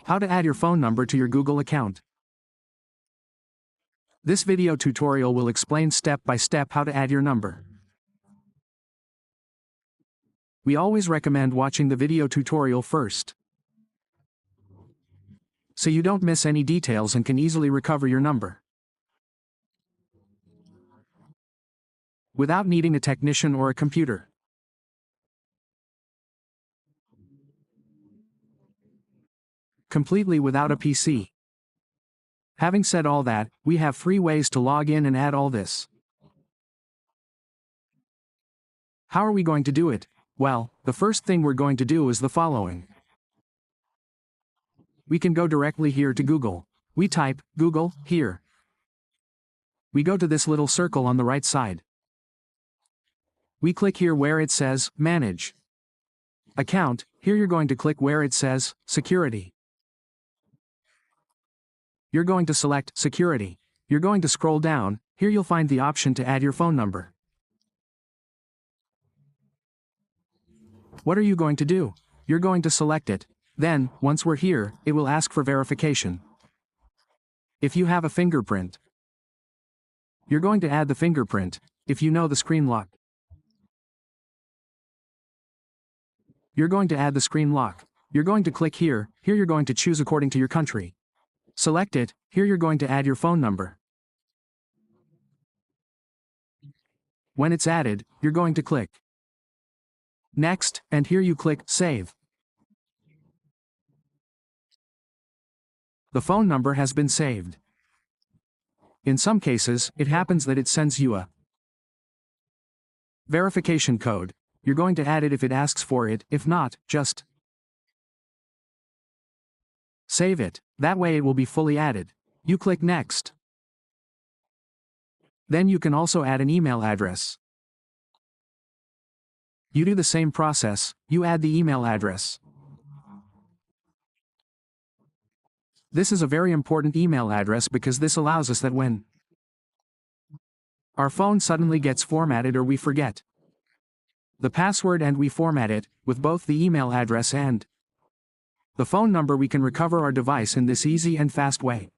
How to add your phone number to your Google account. This video tutorial will explain step by step how to add your number. We always recommend watching the video tutorial first, so you don't miss any details and can easily recover your number without needing a technician or a computer. Completely without a PC. Having said all that, we have free ways to log in and add all this. How are we going to do it? Well, the first thing we're going to do is the following. We can go directly here to Google. We type Google here. We go to this little circle on the right side. We click here where it says Manage Account. Here you're going to click where it says Security. You're going to select Security. You're going to scroll down. Here you'll find the option to add your phone number. What are you going to do? You're going to select it. Then, once we're here, it will ask for verification. If you have a fingerprint, you're going to add the fingerprint. If you know the screen lock, you're going to add the screen lock. You're going to click here. Here you're going to choose according to your country. Select it. Here you're going to add your phone number. When it's added, you're going to click Next, and here you click Save. The phone number has been saved. In some cases, it happens that it sends you a verification code. You're going to add it if it asks for it. If not, just save it. That way it will be fully added. You click Next. Then you can also add an email address. You do the same process. You add the email address. This is a very important email address because this allows us that when our phone suddenly gets formatted or we forget the password and we format it, with both the email address and the phone number, we can recover our device in this easy and fast way.